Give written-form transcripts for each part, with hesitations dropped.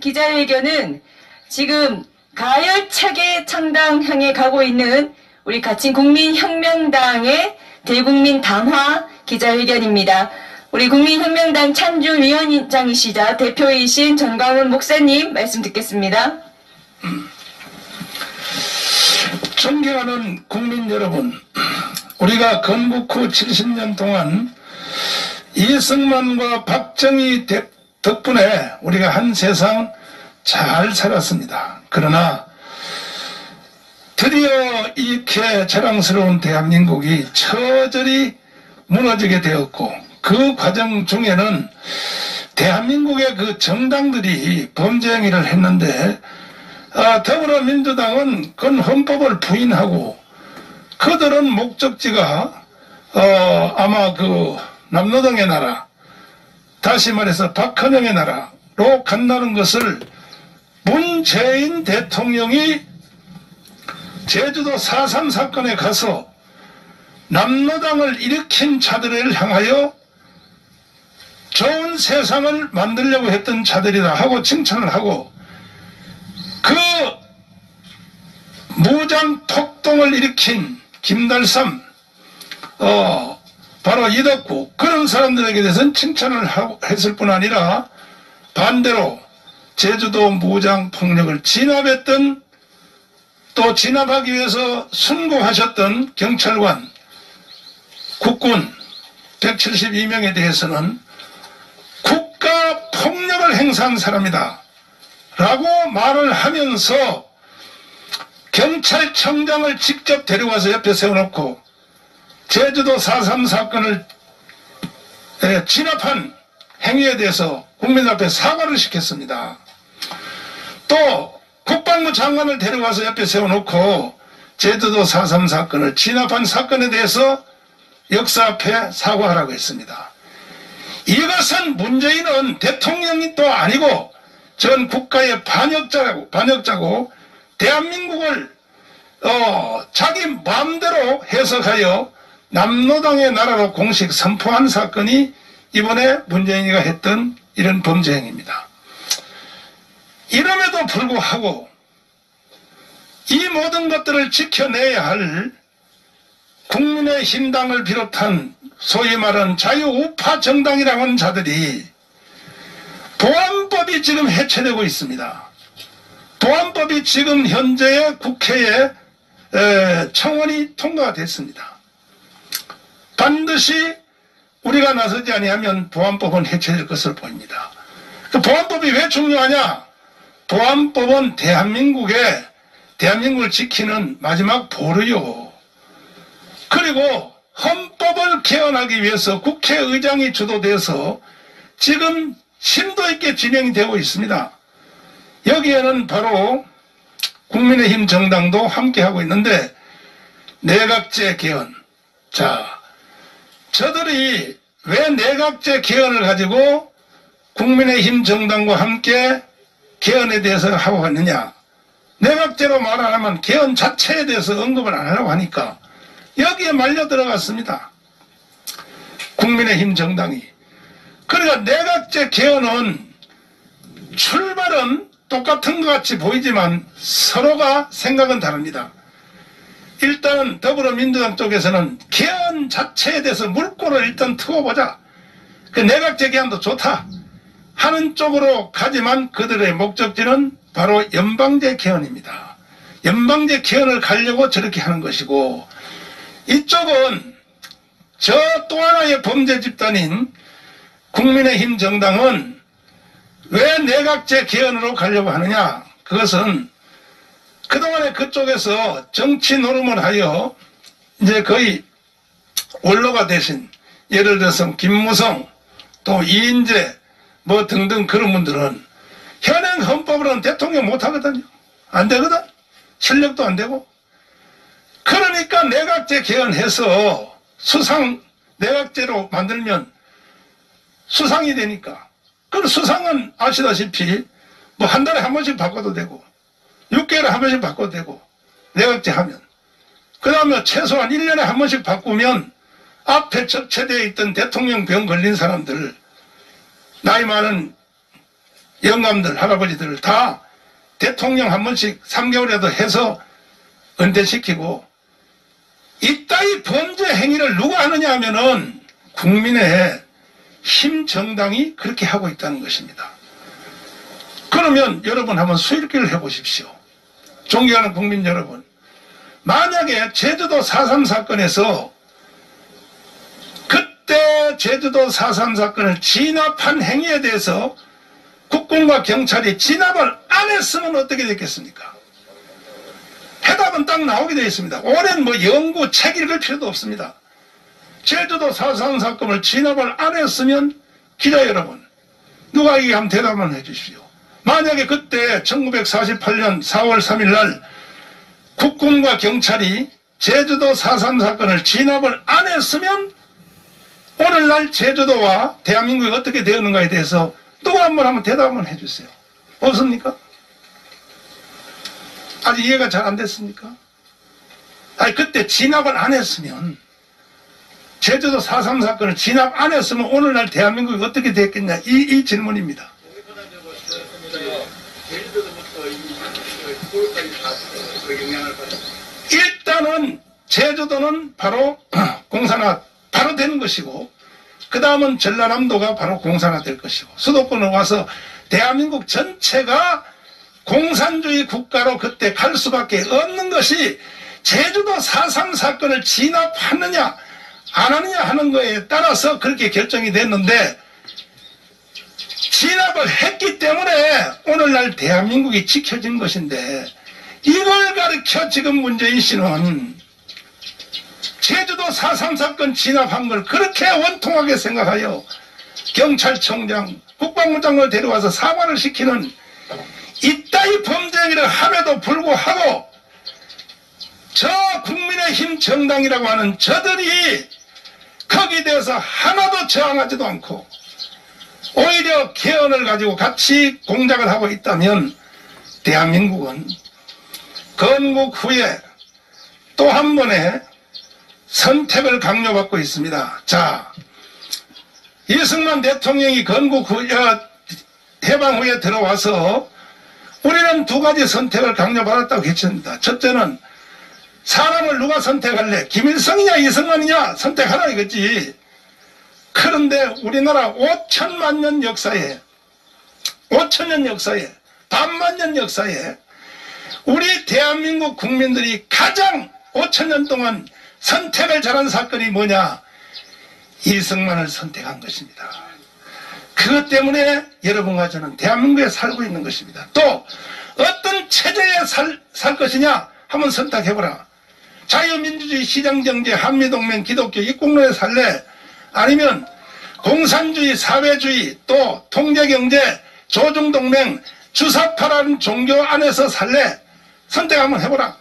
기자회견은 지금 가열차게 창당 향해 가고 있는 우리 가칭 국민혁명당의 대국민 당화 기자회견입니다. 우리 국민혁명당 찬주위원장이시자 대표이신 전광훈 목사님 말씀 듣겠습니다. 존경하는 국민 여러분, 우리가 건국 후 70년 동안 이승만과 박정희 덕분에 우리가 한 세상 잘 살았습니다. 그러나 드디어 이렇게 자랑스러운 대한민국이 처절히 무너지게 되었고, 그 과정 중에는 대한민국의 그 정당들이 범죄 행위를 했는데 더불어민주당은 그건 헌법을 부인하고 그들은 목적지가 아마 그 남노당의 나라, 다시 말해서 박헌영의 나라로 간다는 것을 문재인 대통령이 제주도 4.3 사건에 가서 남노당을 일으킨 자들을 향하여 좋은 세상을 만들려고 했던 자들이다 하고 칭찬을 하고, 그 무장 폭동을 일으킨 김달삼, 바로 이덕구, 그런 사람들에게 대해서는 칭찬을 했을 뿐 아니라 반대로 제주도 무장 폭력을 진압했던, 또 진압하기 위해서 순고하셨던 경찰관, 국군 172명에 대해서는 국가 폭력을 행사한 사람이다 라고 말을 하면서 경찰청장을 직접 데려와서 옆에 세워놓고 제주도 4.3 사건을 진압한 행위에 대해서 국민 앞에 사과를 시켰습니다. 또 국방부 장관을 데려와서 옆에 세워놓고 제주도 4.3 사건을 진압한 사건에 대해서 역사 앞에 사과하라고 했습니다. 이것은 문재인은 대통령이 또 아니고 전 국가의 반역자고 대한민국을 자기 마음대로 해석하여 남노당의 나라로 공식 선포한 사건이 이번에 문재인이가 했던 이런 범죄 행위입니다. 이럼에도 불구하고 이 모든 것들을 지켜내야 할 국민의힘당을 비롯한 소위 말하는 자유우파 정당이라고 하는 자들이 보안법이 지금 해체되고 있습니다. 보안법이 지금 현재의 국회에 청원이 통과가 됐습니다. 반드시 우리가 나서지 아니하면 보안법은 해체될 것으로 보입니다. 그 보안법이 왜 중요하냐? 보안법은 대한민국을 지키는 마지막 보루요. 그리고 헌법을 개헌하기 위해서 국회의장이 주도돼서 지금 심도 있게 진행이 되고 있습니다. 여기에는 바로 국민의힘 정당도 함께하고 있는데, 내각제 개헌. 자, 저들이 왜 내각제 개헌을 가지고 국민의힘 정당과 함께 개헌에 대해서 하고 있느냐? 내각제로 말 안 하면 개헌 자체에 대해서 언급을 안 하려고 하니까 여기에 말려 들어갔습니다. 국민의힘 정당이. 그러니까 내각제 개헌은 출발은 똑같은 것 같이 보이지만 서로가 생각은 다릅니다. 일단은 더불어민주당 쪽에서는 개헌 자체에 대해서 물꼬를 일단 트워보자. 그 내각제 개헌도 좋다 하는 쪽으로 가지만 그들의 목적지는 바로 연방제 개헌입니다. 연방제 개헌을 가려고 저렇게 하는 것이고, 이쪽은 저 또 하나의 범죄 집단인 국민의힘 정당은 왜 내각제 개헌으로 가려고 하느냐? 그것은 그동안에 그쪽에서 정치 노름을 하여 이제 거의 원로가 되신, 예를 들어서 김무성, 또 이인재 뭐 등등 그런 분들은 현행 헌법으로는 대통령 못하거든요. 안 되거든. 실력도 안 되고. 그러니까 내각제 개헌해서 내각제로 만들면 수상이 되니까. 그 수상은 아시다시피 뭐 한 달에 한 번씩 바꿔도 되고 6개월에 한 번씩 바꿔도 되고, 내각제 하면. 그 다음에 최소한 1년에 한 번씩 바꾸면 앞에 적체되어 있던 대통령 병 걸린 사람들, 나이 많은 영감들, 할아버지들을 다 대통령 한 번씩 3개월에도 해서 은퇴시키고, 이따위 범죄 행위를 누가 하느냐 하면은 국민의 힘 정당이 그렇게 하고 있다는 것입니다. 그러면 여러분 한번 수일기를 해보십시오. 존경하는 국민 여러분, 만약에 제주도 4.3 사건에서 그때 제주도 4.3 사건을 진압한 행위에 대해서 국군과 경찰이 진압을 안 했으면 어떻게 됐겠습니까? 해답은 딱 나오게 되어 있습니다. 오랜 연구, 책 읽을 필요도 없습니다. 제주도 4.3 사건을 진압을 안 했으면 기자 여러분, 누가 이게 한번 대답을 해주십시오. 만약에 그때 1948년 4월 3일 날 국군과 경찰이 제주도 4.3 사건을 진압을 안 했으면 오늘날 제주도와 대한민국이 어떻게 되었는가에 대해서 누가 한번 대답을 해주세요. 없습니까? 아직 이해가 잘 안 됐습니까? 아니, 그때 진압을 안 했으면, 제주도 4.3 사건을 진압 안 했으면 오늘날 대한민국이 어떻게 됐겠냐, 이 질문입니다. 일단은 제주도는 바로 공산화 바로 되는 것이고, 그 다음은 전라남도가 바로 공산화 될 것이고, 수도권으로 와서 대한민국 전체가 공산주의 국가로 그때 갈 수밖에 없는 것이 제주도 4.3 사건을 진압하느냐 안 하느냐 하는 거에 따라서 그렇게 결정이 됐는데, 진압을 했기 때문에 오늘날 대한민국이 지켜진 것인데, 이걸 가르쳐 지금 문재인 씨는 제주도 4.3 사건 진압한 걸 그렇게 원통하게 생각하여 경찰청장, 국방부 장관을 데려와서 사과를 시키는 이따위 범죄행위를 함에도 불구하고 저 국민의힘 정당이라고 하는 저들이 거기에 대해서 하나도 저항하지도 않고 오히려 개헌을 가지고 같이 공작을 하고 있다면, 대한민국은 건국 후에 또 한 번의 선택을 강요받고 있습니다. 자, 이승만 대통령이 건국 후, 해방 후에 들어와서 우리는 두 가지 선택을 강요받았다고 했습니다. 첫째는 사람을 누가 선택할래? 김일성이냐 이승만이냐 선택하라 이거지. 그런데 우리나라 5천만 년 역사에, 5천년 역사에, 반만년 역사에 우리 대한민국 국민들이 가장 5천년 동안 선택을 잘한 사건이 뭐냐? 이승만을 선택한 것입니다. 그것 때문에 여러분과 저는 대한민국에 살고 있는 것입니다. 또 어떤 체제에 살 것이냐 한번 선택해보라. 자유민주주의, 시장경제, 한미동맹, 기독교 이국론에 살래? 아니면 공산주의, 사회주의, 또 통제경제, 조중동맹, 주사파라는 종교 안에서 살래? 선택 한번 해보라.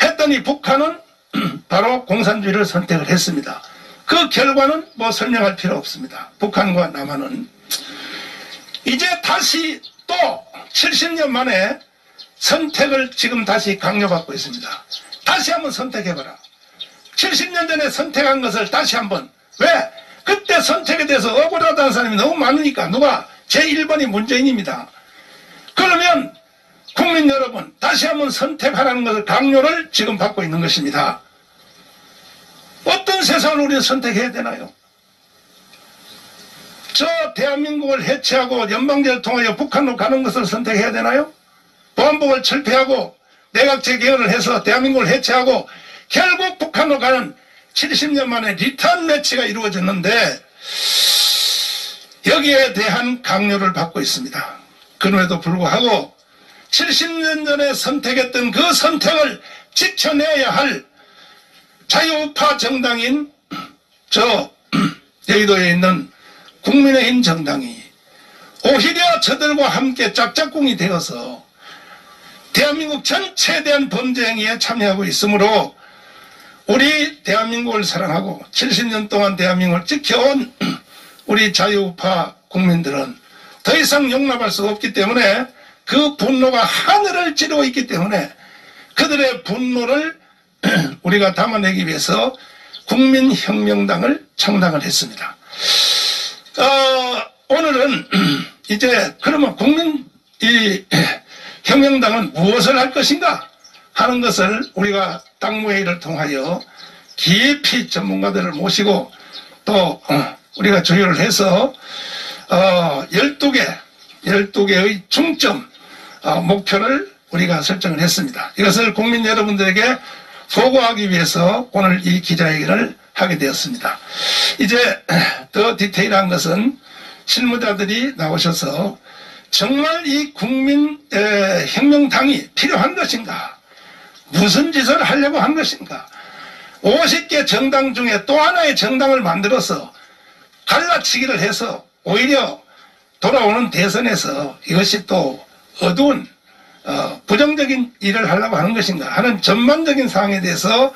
했더니 북한은 바로 공산주의를 선택을 했습니다. 그 결과는 설명할 필요 없습니다. 북한과 남한은 이제 다시 또 70년 만에 선택을 지금 다시 강요받고 있습니다. 다시 한번 선택해봐라. 70년 전에 선택한 것을 다시 한번. 왜? 그때 선택에 대해서 억울하다는 사람이 너무 많으니까. 누가? 제1번이 문재인입니다. 그러면 국민 여러분, 다시 한번 선택하라는 것을 강요를 지금 받고 있는 것입니다. 어떤 세상을 우리는 선택해야 되나요? 저 대한민국을 해체하고 연방제를 통하여 북한으로 가는 것을 선택해야 되나요? 보안법을 철폐하고 내각제 개헌을 해서 대한민국을 해체하고 결국 북한으로 가는 70년 만에 리턴 매치가 이루어졌는데, 여기에 대한 강요를 받고 있습니다. 그럼에도 불구하고 70년 전에 선택했던 그 선택을 지켜내야 할 자유우파 정당인 저 여의도에 있는 국민의힘 정당이 오히려 저들과 함께 짝짝꿍이 되어서 대한민국 전체에 대한 범죄 행위에 참여하고 있으므로 우리 대한민국을 사랑하고 70년 동안 대한민국을 지켜온 우리 자유우파 국민들은 더 이상 용납할 수 없기 때문에, 그 분노가 하늘을 찌르고 있기 때문에 그들의 분노를 우리가 담아내기 위해서 국민혁명당을 창당을 했습니다. 오늘은 이제 그러면 혁명당은 무엇을 할 것인가 하는 것을 우리가 당무회의를 통하여 깊이 전문가들을 모시고 또 우리가 조율을 해서 12개의 중점 목표를 우리가 설정을 했습니다. 이것을 국민 여러분들에게 보고하기 위해서 오늘 이 기자회견을 하게 되었습니다. 이제 더 디테일한 것은 실무자들이 나오셔서 정말 이 국민혁명당이 필요한 것인가, 무슨 짓을 하려고 한 것인가, 50개 정당 중에 또 하나의 정당을 만들어서 갈라치기를 해서 오히려 돌아오는 대선에서 이것이 또 어두운 부정적인 일을 하려고 하는 것인가 하는 전반적인 사항에 대해서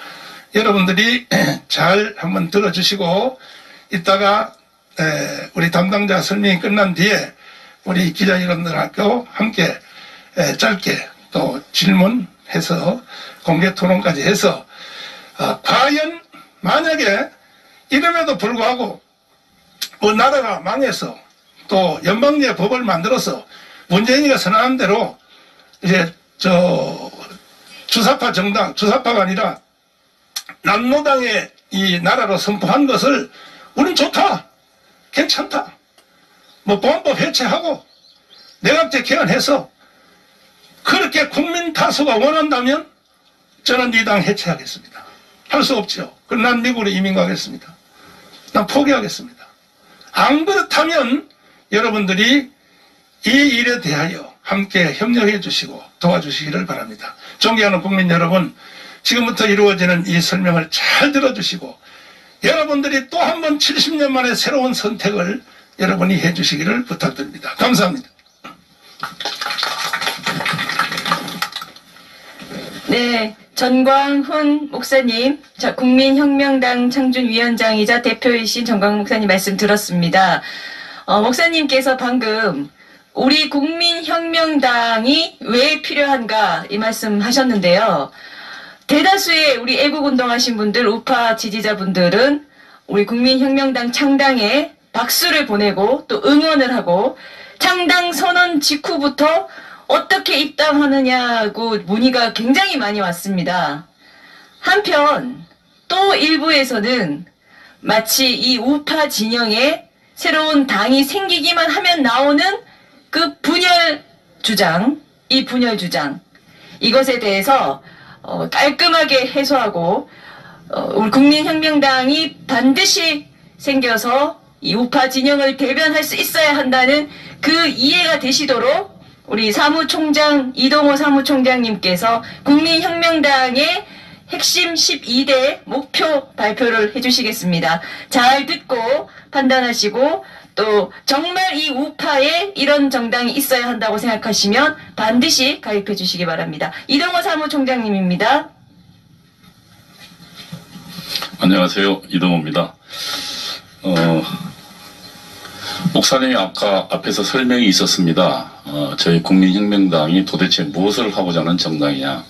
여러분들이 잘 한번 들어주시고 이따가 우리 담당자 설명이 끝난 뒤에 우리 기자여러분들하고 함께 짧게 또 질문해서 공개 토론까지 해서 과연 만약에 이름에도 불구하고 나라가 망해서 또 연방제 법을 만들어서 문재인이가 선언한 대로 이제 주사파 정당, 주사파가 아니라 남로당의 이 나라로 선포한 것을 우린 좋다, 괜찮다, 뭐 보안법 해체하고 내각제 개헌해서 그렇게 국민 다수가 원한다면 저는 이 당 해체하겠습니다. 할 수 없죠. 그럼 난 미국으로 이민 가겠습니다. 난 포기하겠습니다. 안 그렇다면 여러분들이 이 일에 대하여 함께 협력해 주시고 도와주시기를 바랍니다. 존경하는 국민 여러분, 지금부터 이루어지는 이 설명을 잘 들어주시고 여러분들이 또 한 번 70년 만에 새로운 선택을 여러분이 해주시기를 부탁드립니다. 감사합니다. 네, 전광훈 목사님, 자, 국민혁명당 창준위원장이자 대표이신 전광훈 목사님 말씀 들었습니다. 목사님께서 방금 우리 국민혁명당이 왜 필요한가 이 말씀 하셨는데요. 대다수의 우리 애국운동하신 분들, 우파 지지자분들은 우리 국민혁명당 창당에 박수를 보내고 또 응원을 하고 창당 선언 직후부터 어떻게 입당하느냐고 문의가 굉장히 많이 왔습니다. 한편 또 일부에서는 마치 이 우파 진영에 새로운 당이 생기기만 하면 나오는 그 분열 주장, 이것에 대해서 깔끔하게 해소하고 우리 국민혁명당이 반드시 생겨서 이 우파 진영을 대변할 수 있어야 한다는 그 이해가 되시도록 우리 사무총장 이동호 사무총장님께서 국민혁명당의 핵심 12대 목표 발표를 해주시겠습니다. 잘 듣고 판단하시고 또 정말 이 우파에 이런 정당이 있어야 한다고 생각하시면 반드시 가입해 주시기 바랍니다. 이동호 사무총장님입니다. 안녕하세요. 이동호입니다. 목사님이 아까 앞에서 설명이 있었습니다. 저희 국민혁명당이 도대체 무엇을 하고자 하는 정당이냐.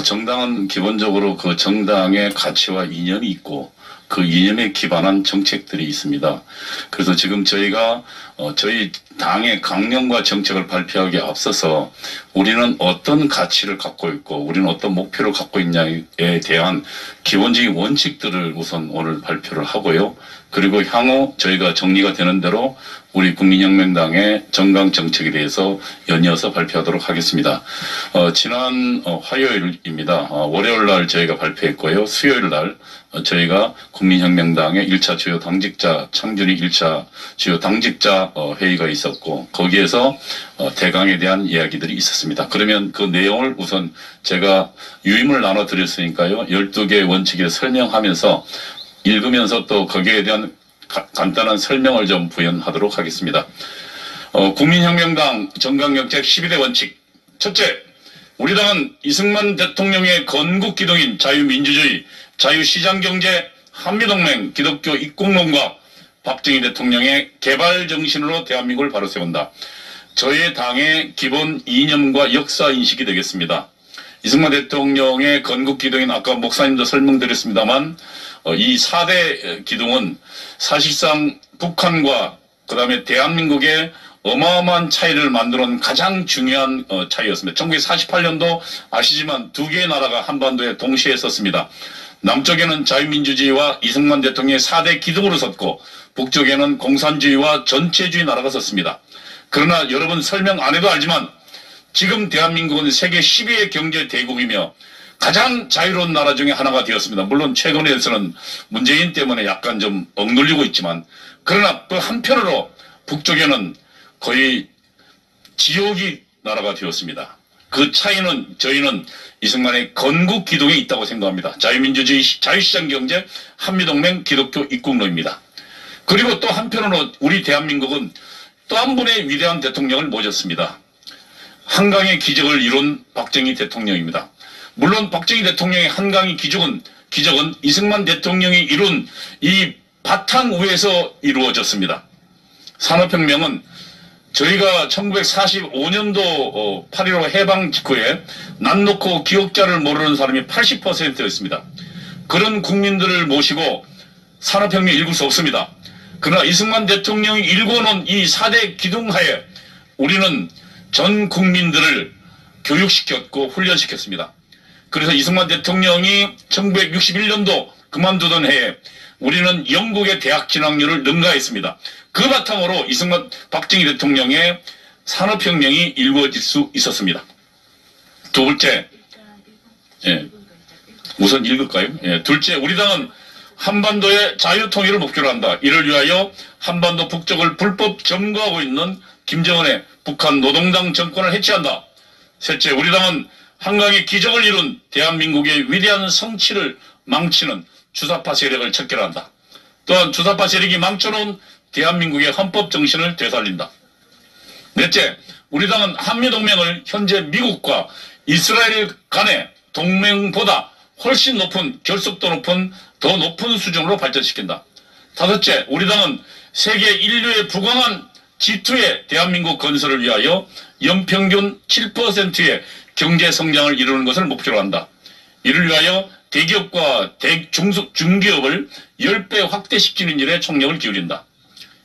정당은 기본적으로 그 정당의 가치와 이념이 있고 그 이념에 기반한 정책들이 있습니다. 그래서 지금 저희가 저희 당의 강령과 정책을 발표하기에 앞서서 우리는 어떤 가치를 갖고 있고 우리는 어떤 목표를 갖고 있냐에 대한 기본적인 원칙들을 우선 오늘 발표를 하고요. 그리고 향후 저희가 정리가 되는 대로 우리 국민혁명당의 정강 정책에 대해서 연이어서 발표하도록 하겠습니다. 지난 화요일입니다. 월요일 날 저희가 발표했고요. 수요일 날 저희가 국민혁명당의 1차 주요 당직자 창준이 1차 주요 당직자 회의가 있었고 거기에서 대강에 대한 이야기들이 있었습니다. 그러면 그 내용을 우선 제가 유임을 나눠 드렸으니까요. 12개의 원칙을 설명하면서 읽으면서 또 거기에 대한 간단한 설명을 좀 부연하도록 하겠습니다. 국민혁명당 정강정책 12대 원칙. 첫째, 우리 당은 이승만 대통령의 건국기동인 자유민주주의, 자유시장경제, 한미동맹, 기독교 입국론과 박정희 대통령의 개발정신으로 대한민국을 바로 세운다. 저희 당의 기본 이념과 역사인식이 되겠습니다. 이승만 대통령의 건국기동인 아까 목사님도 설명드렸습니다만 이 4대 기둥은 사실상 북한과 그 다음에 대한민국의 어마어마한 차이를 만들어낸 가장 중요한 차이였습니다. 1948년도 아시지만 두 개의 나라가 한반도에 동시에 섰습니다. 남쪽에는 자유민주주의와 이승만 대통령의 4대 기둥으로 섰고 북쪽에는 공산주의와 전체주의 나라가 섰습니다. 그러나 여러분 설명 안 해도 알지만 지금 대한민국은 세계 10위의 경제 대국이며 가장 자유로운 나라 중에 하나가 되었습니다. 물론 최근에서는 문재인 때문에 약간 좀 억눌리고 있지만 그러나 그 한편으로 북쪽에는 거의 지옥이 나라가 되었습니다. 그 차이는 저희는 이승만의 건국 기둥에 있다고 생각합니다. 자유민주주의, 자유시장 경제, 한미동맹, 기독교 입국론입니다. 그리고 또 한편으로 우리 대한민국은 또 한 분의 위대한 대통령을 모셨습니다. 한강의 기적을 이룬 박정희 대통령입니다. 물론 박정희 대통령의 한강의 기적은 이승만 대통령이 이룬 이 바탕 위에서 이루어졌습니다. 산업혁명은 저희가 1945년도 8.15 해방 직후에 난 놓고 기억자를 모르는 사람이 80%였습니다. 그런 국민들을 모시고 산업혁명 일굴 수 없습니다. 그러나 이승만 대통령이 일궈놓은 이 4대 기둥하에 우리는 전 국민들을 교육시켰고 훈련시켰습니다. 그래서 이승만 대통령이 1961년도 그만두던 해에 우리는 영국의 대학 진학률을 능가했습니다. 그 바탕으로 박정희 대통령의 산업혁명이 일궈질 수 있었습니다. 두 번째, 우선 읽을까요? 둘째, 우리 당은 한반도의 자유통일을 목표로 한다. 이를 위하여 한반도 북쪽을 불법 점거하고 있는 김정은의 북한 노동당 정권을 해체한다. 셋째, 우리 당은 한강의 기적을 이룬 대한민국의 위대한 성취를 망치는 주사파 세력을 척결한다. 또한 주사파 세력이 망쳐놓은 대한민국의 헌법 정신을 되살린다. 넷째, 우리 당은 한미동맹을 현재 미국과 이스라엘 간의 동맹보다 훨씬 높은, 결속도 높은, 더 높은 수준으로 발전시킨다. 다섯째, 우리 당은 세계 인류에 부강한 G2의 대한민국 건설을 위하여 연평균 7%의 경제 성장을 이루는 것을 목표로 한다. 이를 위하여 대기업과 중기업을 10배 확대시키는 일에 총력을 기울인다.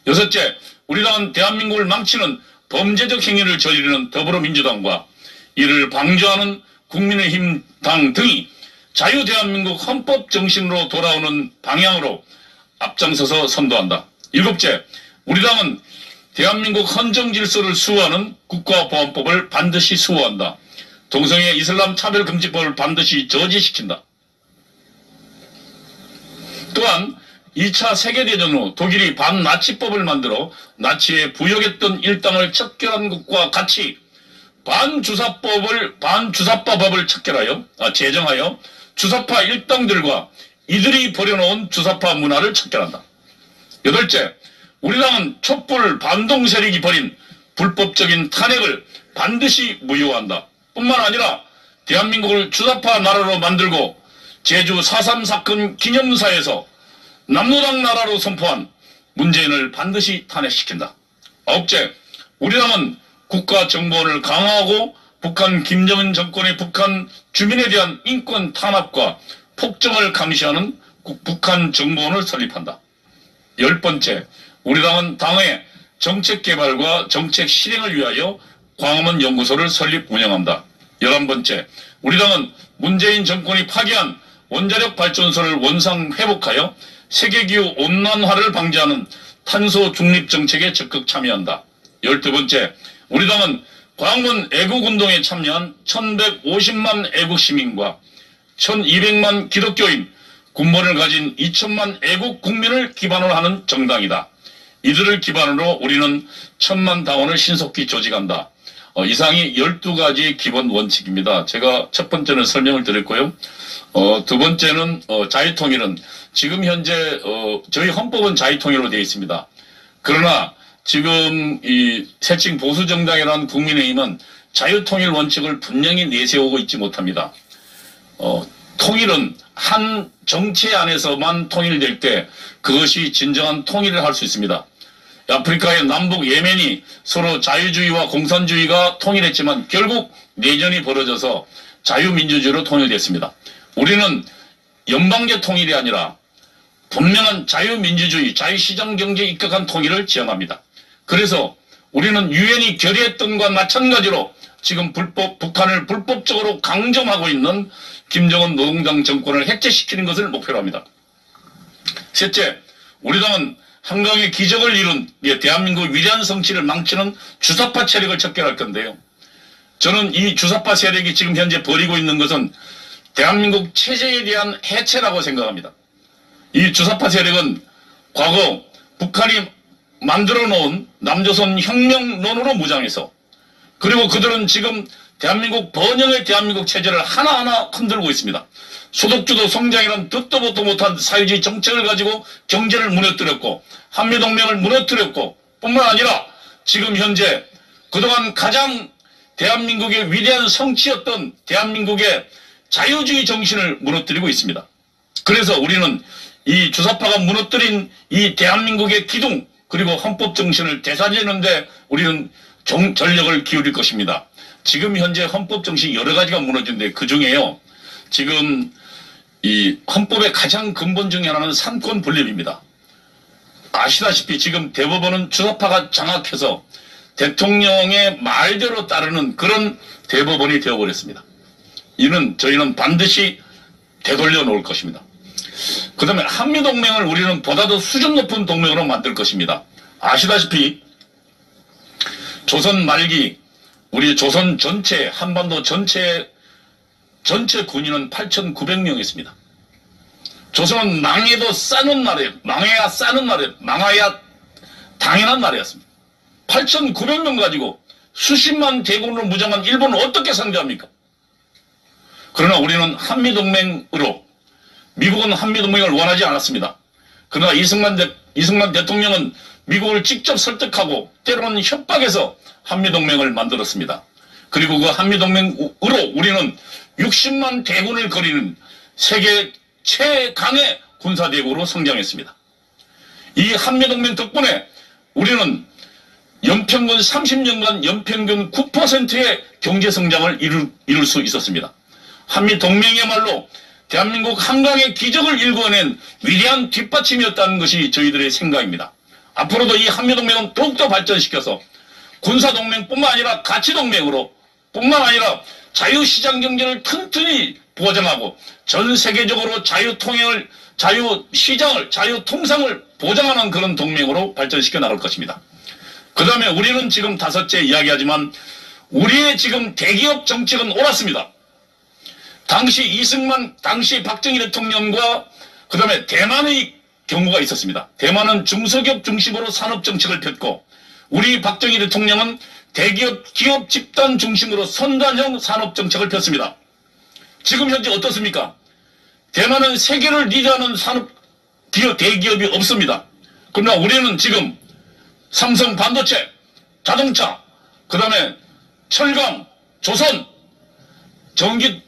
여섯째, 우리 당은 대한민국을 망치는 범죄적 행위를 저지르는 더불어민주당과 이를 방조하는 국민의힘 당 등이 자유대한민국 헌법 정신으로 돌아오는 방향으로 앞장서서 선도한다. 일곱째, 우리 당은 대한민국 헌정 질서를 수호하는 국가보안법을 반드시 수호한다. 동성애 이슬람 차별금지법을 반드시 저지시킨다. 또한 2차 세계대전 후 독일이 반나치법을 만들어 나치에 부역했던 일당을 척결한 것과 같이 반주사법을 제정하여 주사파 일당들과 이들이 버려놓은 주사파 문화를 척결한다. 여덟째, 우리 당은 촛불 반동 세력이 벌인 불법적인 탄핵을 반드시 무효화한다. 뿐만 아니라 대한민국을 주사파 나라로 만들고 제주 4.3 사건 기념사에서 남로당 나라로 선포한 문재인을 반드시 탄핵시킨다. 아홉째, 우리 당은 국가정보원을 강화하고 북한 김정은 정권의 북한 주민에 대한 인권 탄압과 폭정을 감시하는 북한 정보원을 설립한다. 열 번째, 우리 당은 당의 정책 개발과 정책 실행을 위하여 광화문 연구소를 설립 운영한다. 11번째, 우리 당은 문재인 정권이 파기한 원자력 발전소를 원상 회복하여 세계기후 온난화를 방지하는 탄소 중립 정책에 적극 참여한다. 12번째, 우리 당은 광화문 애국운동에 참여한 1150만 애국시민과 1200만 기독교인, 군번을 가진 2000만 애국 국민을 기반으로 하는 정당이다. 이들을 기반으로 우리는 1000만 당원을 신속히 조직한다. 이상이 12가지 기본 원칙입니다. 제가 첫 번째는 설명을 드렸고요. 두 번째는 자유통일은 지금 현재 저희 헌법은 자유통일로 되어 있습니다. 그러나 지금 이 새칭 보수정당이라는 국민의힘은 자유통일 원칙을 분명히 내세우고 있지 못합니다. 통일은 한 정체 안에서만 통일될 때 그것이 진정한 통일을 할 수 있습니다. 아프리카의 남북 예멘이 서로 자유주의와 공산주의가 통일했지만 결국 내전이 벌어져서 자유민주주의로 통일됐습니다. 우리는 연방제 통일이 아니라 분명한 자유민주주의, 자유시장경제에 입각한 통일을 지향합니다. 그래서 우리는 유엔이 결의했던 것과 마찬가지로 지금 북한을 불법적으로 강점하고 있는 김정은 노동당 정권을 해체시키는 것을 목표로 합니다. 셋째, 우리 당은 한강의 기적을 이룬 대한민국 위대한 성취를 망치는 주사파 세력을 척결할 건데요. 저는 이 주사파 세력이 지금 현재 벌이고 있는 것은 대한민국 체제에 대한 해체라고 생각합니다. 이 주사파 세력은 과거 북한이 만들어 놓은 남조선 혁명론으로 무장해서, 그리고 그들은 지금 대한민국 번영의 대한민국 체제를 하나하나 흔들고 있습니다. 소득주도 성장이란 듣도 보도 못한 사회주의 정책을 가지고 경제를 무너뜨렸고 한미동맹을 무너뜨렸고, 뿐만 아니라 지금 현재 그동안 가장 대한민국의 위대한 성취였던 대한민국의 자유주의 정신을 무너뜨리고 있습니다. 그래서 우리는 이 주사파가 무너뜨린 이 대한민국의 기둥, 그리고 헌법 정신을 되살리는데 우리는 전력을 기울일 것입니다. 지금 현재 헌법 정신 여러 가지가 무너진데 그 중에요, 지금 이 헌법의 가장 근본 중에 하나는 삼권 분립입니다. 아시다시피 지금 대법원은 주사파가 장악해서 대통령의 말대로 따르는 그런 대법원이 되어버렸습니다. 이는 저희는 반드시 되돌려 놓을 것입니다. 그 다음에 한미동맹을 우리는 보다 더 수준 높은 동맹으로 만들 것입니다. 아시다시피 조선 말기 우리 조선 전체, 한반도 전체 군인은 8,900명이었습니다. 조선은 망해도 싸는 나라예요. 망해야 싸는 나라예요. 망해야 당연한 나라였습니다. 8,900명 가지고 수십만 대군으로 무장한 일본을 어떻게 상대합니까? 그러나 우리는 한미동맹으로, 미국은 한미동맹을 원하지 않았습니다. 그러나 이승만 대통령은 미국을 직접 설득하고 때로는 협박해서 한미동맹을 만들었습니다. 그리고 그 한미동맹으로 우리는 60만 대군을 거리는 세계 최강의 군사대국으로 성장했습니다. 이 한미동맹 덕분에 우리는 연평균 30년간 연평균 9%의 경제성장을 이룰 수 있었습니다. 한미동맹이야말로 대한민국 한강의 기적을 일궈낸 위대한 뒷받침이었다는 것이 저희들의 생각입니다. 앞으로도 이 한미동맹은 더욱더 발전시켜서 군사동맹뿐만 아니라 가치동맹으로, 뿐만 아니라 자유시장 경제를 튼튼히 보장하고 전 세계적으로 자유통행을, 자유시장을, 자유통상을 보장하는 그런 동맹으로 발전시켜 나갈 것입니다. 그 다음에 우리는 지금 다섯째 이야기하지만 우리의 지금 대기업 정책은 옳았습니다. 당시 박정희 대통령과 그 다음에 대만의 경우가 있었습니다. 대만은 중소기업 중심으로 산업정책을 폈고 우리 박정희 대통령은 대기업, 기업 집단 중심으로 선단형 산업정책을 폈습니다. 지금 현재 어떻습니까? 대만은 세계를 리드하는 대기업이 없습니다. 그러나 우리는 지금 삼성 반도체, 자동차, 그 다음에 철강, 조선,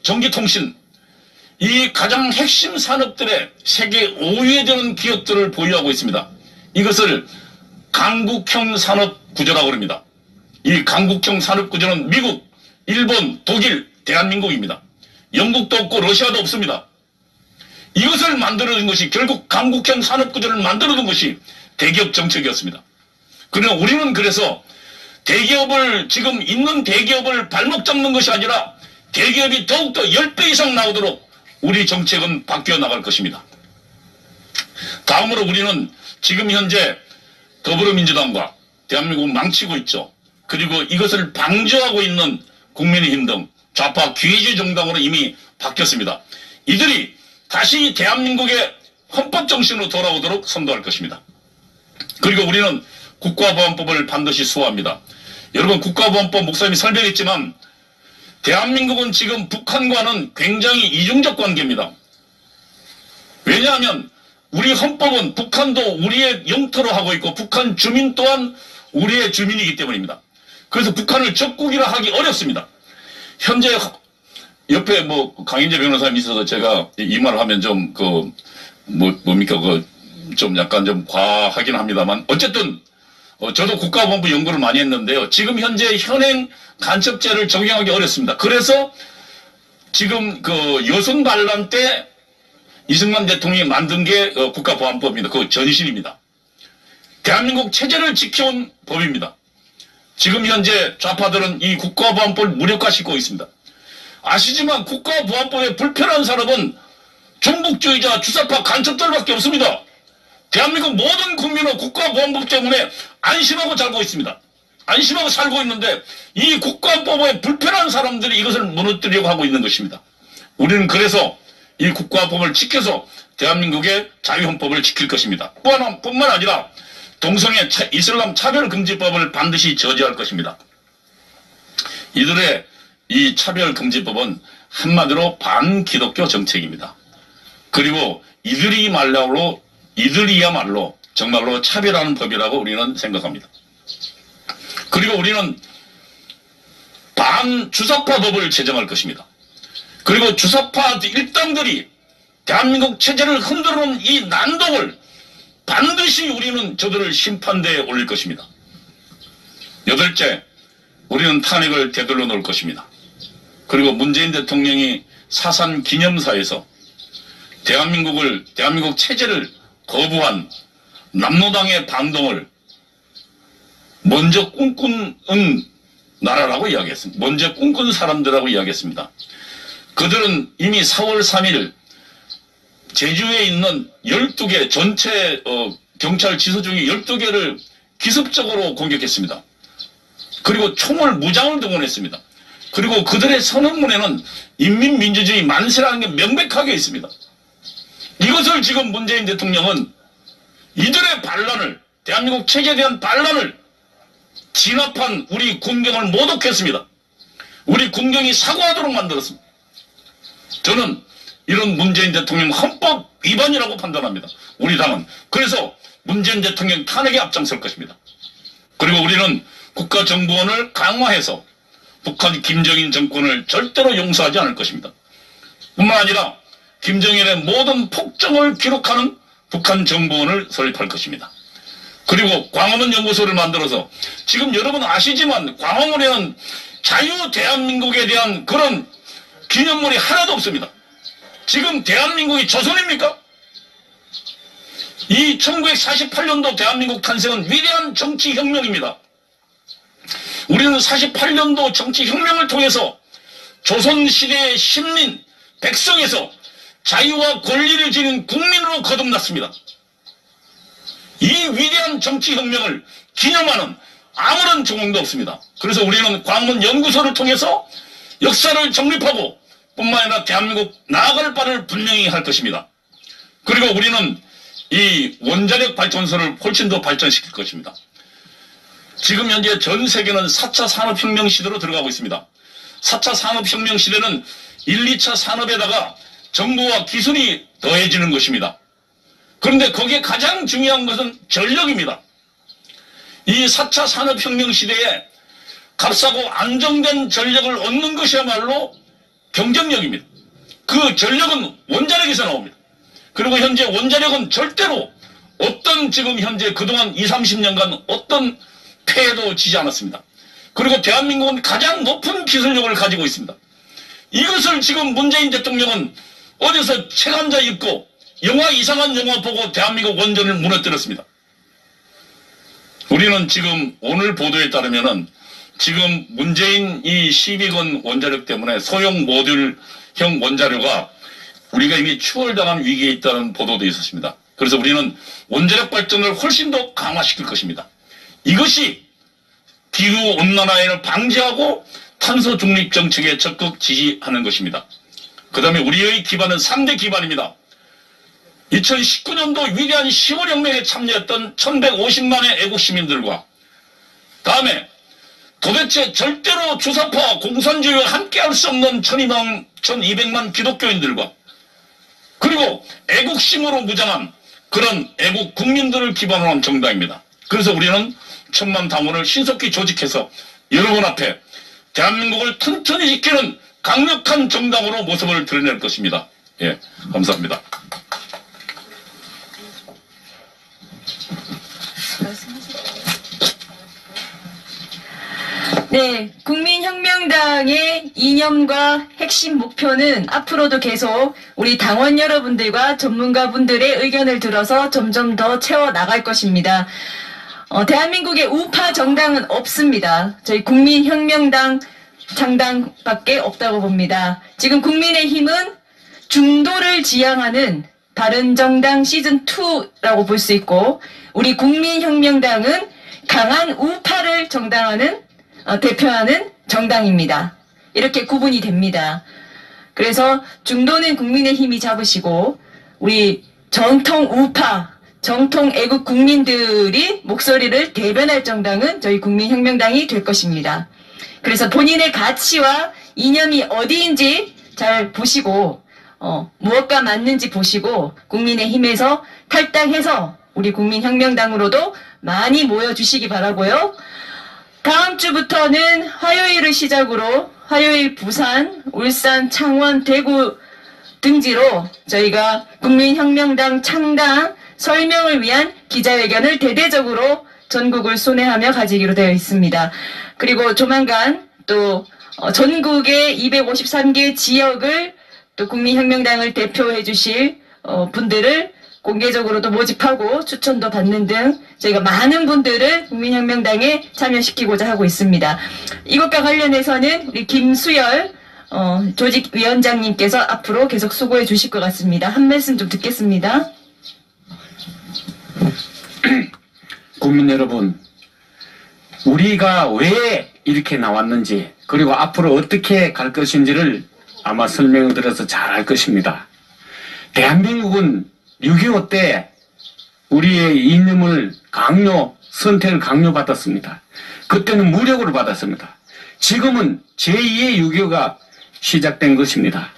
전기통신, 이 가장 핵심 산업들의 세계 5위에 드는 기업들을 보유하고 있습니다. 이것을 강국형 산업구조라고 합니다. 이 강국형 산업구조는 미국, 일본, 독일, 대한민국입니다. 영국도 없고 러시아도 없습니다. 이것을 만들어준 것이, 결국 강국형 산업구조를 만들어준 것이 대기업 정책이었습니다. 그러나 우리는 그래서 지금 있는 대기업을 발목 잡는 것이 아니라 대기업이 더욱더 10배 이상 나오도록 우리 정책은 바뀌어 나갈 것입니다. 다음으로 우리는 지금 현재 더불어민주당과 대한민국을 망치고 있죠. 그리고 이것을 방조하고 있는 국민의힘 등 좌파 기회주의 정당으로 이미 바뀌었습니다. 이들이 다시 대한민국의 헌법 정신으로 돌아오도록 선도할 것입니다. 그리고 우리는 국가보안법을 반드시 수호합니다. 여러분, 국가보안법 목사님이 설명했지만 대한민국은 지금 북한과는 굉장히 이중적 관계입니다. 왜냐하면 우리 헌법은 북한도 우리의 영토로 하고 있고 북한 주민 또한 우리의 주민이기 때문입니다. 그래서 북한을 적국이라 하기 어렵습니다. 현재 옆에 강인재 변호사님이 있어서 제가 이 말을 하면 좀 좀 약간 좀 과하긴 합니다만, 어쨌든 저도 국가보안법 연구를 많이 했는데요. 지금 현재 현행 간첩죄를 적용하기 어렵습니다. 그래서 지금 여순 반란 때 이승만 대통령이 만든 게 국가보안법입니다. 그 전신입니다. 대한민국 체제를 지켜온 법입니다. 지금 현재 좌파들은 이 국가보안법을 무력화시키고 있습니다. 아시지만 국가보안법에 불편한 사람은 종북주의자, 주사파 간첩들밖에 없습니다. 대한민국 모든 국민은 국가보안법 때문에 안심하고 살고 있습니다. 안심하고 살고 있는데 이 국가보안법에 불편한 사람들이 이것을 무너뜨리려고 하고 있는 것입니다. 우리는 그래서 이 국가법을 지켜서 대한민국의 자유헌법을 지킬 것입니다. 뿐만 아니라 동성애 이슬람 차별금지법을 반드시 저지할 것입니다. 이들의 이 차별금지법은 한마디로 반기독교 정책입니다. 그리고 이들이야말로 정말로 차별하는 법이라고 우리는 생각합니다. 그리고 우리는 반주사파 법을 제정할 것입니다. 그리고 주사파 일당들이 대한민국 체제를 흔들어놓은 이 난동을 반드시 우리는 저들을 심판대에 올릴 것입니다. 여덟째, 우리는 탄핵을 되돌려 놓을 것입니다. 그리고 문재인 대통령이 사산 기념사에서 대한민국 체제를 거부한 남로당의 반동을 먼저 꿈꾼 나라라고 이야기했습니다. 먼저 꿈꾼 사람들하고 이야기했습니다. 그들은 이미 4월 3일 제주에 있는 12개 전체 경찰 지소 중에 12개를 기습적으로 공격했습니다. 그리고 총을 무장을 동원했습니다. 그리고 그들의 선언문에는 인민민주주의 만세라는 게 명백하게 있습니다. 이것을 지금 문재인 대통령은 이들의 반란을, 대한민국 체제에 대한 반란을 진압한 우리 군경을 모독했습니다. 우리 군경이 사과하도록 만들었습니다. 저는 이런 문재인 대통령 헌법 위반이라고 판단합니다. 우리 당은. 그래서 문재인 대통령 탄핵에 앞장설 것입니다. 그리고 우리는 국가정보원을 강화해서 북한 김정인 정권을 절대로 용서하지 않을 것입니다. 뿐만 아니라 김정일의 모든 폭정을 기록하는 북한 정보원을 설립할 것입니다. 그리고 광화문 연구소를 만들어서 지금 여러분 아시지만 광화문에는 자유 대한민국에 대한 그런 기념물이 하나도 없습니다. 지금 대한민국이 조선입니까? 이 1948년도 대한민국 탄생은 위대한 정치혁명입니다. 우리는 48년도 정치혁명을 통해서 조선시대의 신민, 백성에서 자유와 권리를 지닌 국민으로 거듭났습니다. 이 위대한 정치혁명을 기념하는 아무런 조공도 없습니다. 그래서 우리는 광화문 연구소를 통해서 역사를 정립하고 뿐만 아니라 대한민국 나아갈 바를 분명히 할 것입니다. 그리고 우리는 이 원자력 발전소를 훨씬 더 발전시킬 것입니다. 지금 현재 전 세계는 4차 산업혁명 시대로 들어가고 있습니다. 4차 산업혁명 시대는 1, 2차 산업에다가 정보와 기술이 더해지는 것입니다. 그런데 거기에 가장 중요한 것은 전력입니다. 이 4차 산업혁명 시대에 값싸고 안정된 전력을 얻는 것이야말로 경쟁력입니다. 그 전력은 원자력에서 나옵니다. 그리고 현재 원자력은 절대로 어떤 지금 현재 그동안 20, 30년간 어떤 폐해도 지지 않았습니다. 그리고 대한민국은 가장 높은 기술력을 가지고 있습니다. 이것을 지금 문재인 대통령은 어디서 책 한 자 읽고 영화 이상한 영화 보고 대한민국 원전을 무너뜨렸습니다. 우리는 지금 오늘 보도에 따르면은 지금 문재인 이 12건 원자력 때문에 소형 모듈형 원자료가 우리가 이미 추월당한 위기에 있다는 보도도 있었습니다. 그래서 우리는 원자력 발전을 훨씬 더 강화시킬 것입니다. 이것이 기후온난화를 방지하고 탄소 중립 정책에 적극 지지하는 것입니다. 그 다음에 우리의 기반은 3대 기반입니다. 2019년도 위대한 10월 혁명에 참여했던 1150만의 애국시민들과 다음에 도대체 절대로 주사파 공산주의와 함께할 수 없는 1200만 기독교인들과 그리고 애국심으로 무장한 그런 애국 국민들을 기반으로 한 정당입니다. 그래서 우리는 1000만 당원을 신속히 조직해서 여러분 앞에 대한민국을 튼튼히 지키는 강력한 정당으로 모습을 드러낼 것입니다. 예, 감사합니다. 네, 국민혁명당의 이념과 핵심 목표는 앞으로도 계속 우리 당원 여러분들과 전문가분들의 의견을 들어서 점점 더 채워나갈 것입니다. 대한민국의 우파 정당은 없습니다. 저희 국민혁명당 창당밖에 없다고 봅니다. 지금 국민의힘은 중도를 지향하는 바른정당 시즌2라고 볼 수 있고, 우리 국민혁명당은 강한 우파를 대표하는 정당입니다. 이렇게 구분이 됩니다. 그래서 중도는 국민의힘이 잡으시고, 우리 정통 우파, 정통 애국 국민들이 목소리를 대변할 정당은 저희 국민혁명당이 될 것입니다. 그래서 본인의 가치와 이념이 어디인지 잘 보시고, 무엇과 맞는지 보시고, 국민의힘에서 탈당해서 우리 국민혁명당으로도 많이 모여주시기 바라고요. 다음 주부터는 화요일을 시작으로 화요일 부산, 울산, 창원, 대구 등지로 저희가 국민혁명당 창당 설명을 위한 기자회견을 대대적으로 전국을 순회하며 가지기로 되어 있습니다. 그리고 조만간 또 전국의 253개 지역을 또 국민혁명당을 대표해 주실 분들을 공개적으로도 모집하고 추천도 받는 등 저희가 많은 분들을 국민혁명당에 참여시키고자 하고 있습니다. 이것과 관련해서는 우리 김수열 조직위원장님께서 앞으로 계속 수고해 주실 것 같습니다. 한 말씀 좀 듣겠습니다. 국민 여러분, 우리가 왜 이렇게 나왔는지, 그리고 앞으로 어떻게 갈 것인지를 아마 설명을 드려서 잘 알 것입니다. 대한민국은 6.25 때 우리의 이념을 선택을 강요받았습니다. 그때는 무력으로 받았습니다. 지금은 제2의 6.25가 시작된 것입니다.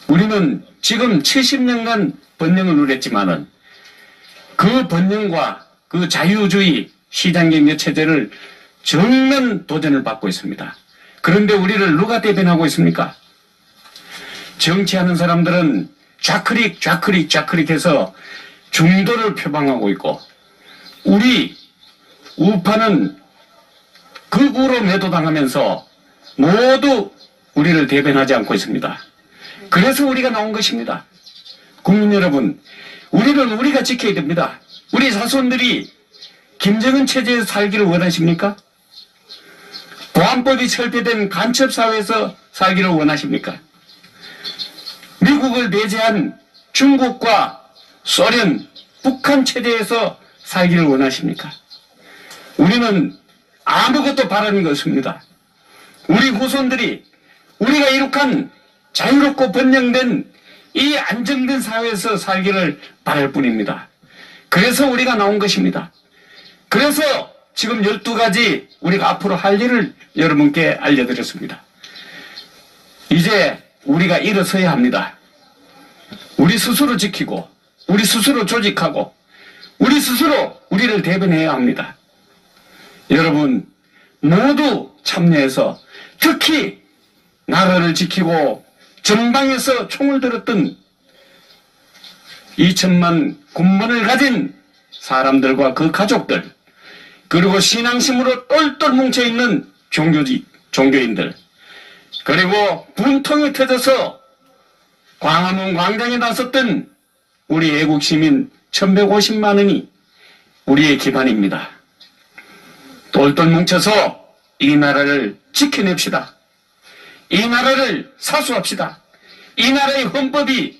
우리는 지금 70년간 번영을 누렸지만은 그 번영과 그 자유주의 시장경제 체제를 정면 도전을 받고 있습니다. 그런데 우리를 누가 대변하고 있습니까? 정치하는 사람들은 좌클릭 해서 중도를 표방하고 있고, 우리 우파는 극우로 매도당하면서 모두 우리를 대변하지 않고 있습니다. 그래서 우리가 나온 것입니다. 국민 여러분, 우리는 우리가 지켜야 됩니다. 우리 자손들이 김정은 체제에서 살기를 원하십니까? 보안법이 철폐된 간첩사회에서 살기를 원하십니까? 미국을 배제한 중국과 소련, 북한 체제에서 살기를 원하십니까? 우리는 아무것도 바라는 거 없습니다. 우리 후손들이 우리가 이룩한 자유롭고 번영된 이 안정된 사회에서 살기를 바랄 뿐입니다. 그래서 우리가 나온 것입니다. 그래서 지금 12가지 우리가 앞으로 할 일을 여러분께 알려드렸습니다. 이제 우리가 일어서야 합니다. 우리 스스로 지키고, 우리 스스로 조직하고, 우리 스스로 우리를 대변해야 합니다. 여러분 모두 참여해서, 특히 나라를 지키고 전방에서 총을 들었던 2천만 군번을 가진 사람들과 그 가족들, 그리고 신앙심으로 똘똘 뭉쳐있는 종교인들, 그리고 분통이 터져서 광화문 광장에 나섰던 우리 애국시민 1150만 원이 우리의 기반입니다. 똘똘 뭉쳐서 이 나라를 지켜냅시다. 이 나라를 사수합시다. 이 나라의 헌법이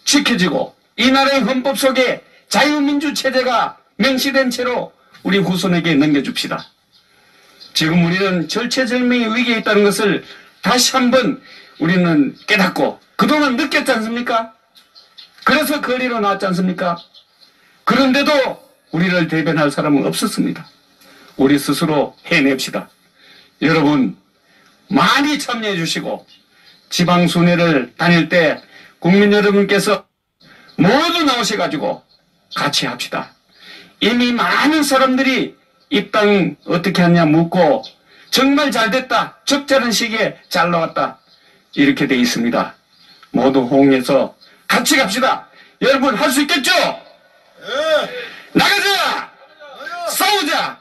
지켜지고, 이 나라의 헌법 속에 자유민주 체제가 명시된 채로 우리 후손에게 넘겨줍시다. 지금 우리는 절체절명의 위기에 있다는 것을 다시 한번 우리는 깨닫고, 그동안 느꼈지 않습니까? 그래서 거리로 나왔지 않습니까? 그런데도 우리를 대변할 사람은 없었습니다. 우리 스스로 해냅시다. 여러분 많이 참여해 주시고, 지방순회를 다닐 때 국민 여러분께서 모두 나오셔가지고 같이 합시다. 이미 많은 사람들이 입당 어떻게 하냐 묻고, 정말 잘 됐다, 적절한 시기에 잘 나왔다, 이렇게 돼 있습니다. 모두 호응해서 같이 갑시다. 여러분 할 수 있겠죠? 나가자! 싸우자!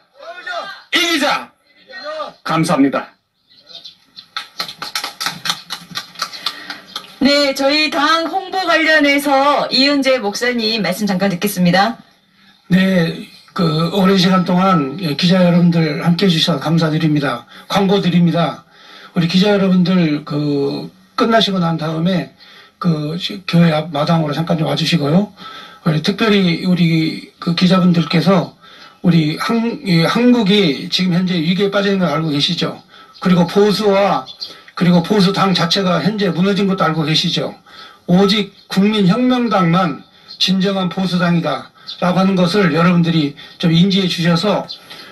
이기자! 감사합니다. 네, 저희 당 홍보 관련해서 이은재 목사님 말씀 잠깐 듣겠습니다. 네, 오랜 시간 동안 기자 여러분들 함께 해주셔서 감사드립니다. 광고 드립니다. 우리 기자 여러분들 끝나시고 난 다음에 교회 앞 마당으로 잠깐 좀 와주시고요. 특별히 우리 기자분들께서 우리 한국이 지금 현재 위기에 빠져 있는 걸 알고 계시죠? 그리고 보수 당 자체가 현재 무너진 것도 알고 계시죠? 오직 국민혁명당만 진정한 보수당이다 라고 하는 것을 여러분들이 좀 인지해 주셔서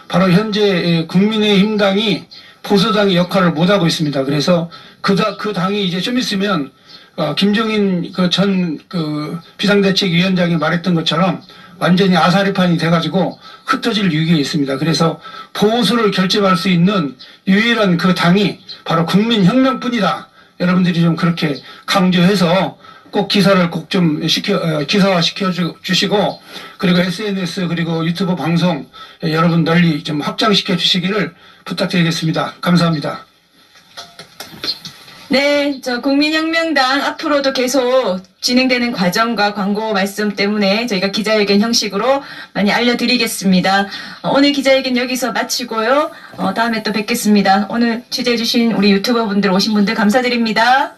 바로 현재 국민의힘당이 보수당의 역할을 못하고 있습니다. 그래서 그 당이 이제 좀 있으면 김종인 전 비상대책위원장이 말했던 것처럼 완전히 아사리판이 돼가지고 흩어질 위기에 있습니다. 그래서 보수를 결집할 수 있는 유일한 그 당이 바로 국민혁명뿐이다. 여러분들이 좀 그렇게 강조해서 꼭 기사를 꼭 좀 기사화 시켜주시고, 그리고 SNS 그리고 유튜브 방송 여러분 널리 좀 확장시켜 주시기를 부탁드리겠습니다. 감사합니다. 네, 저 국민혁명당 앞으로도 계속 진행되는 과정과 광고 말씀 때문에 저희가 기자회견 형식으로 많이 알려드리겠습니다. 오늘 기자회견 여기서 마치고요. 다음에 또 뵙겠습니다. 오늘 취재해주신 우리 유튜버분들 오신 분들 감사드립니다.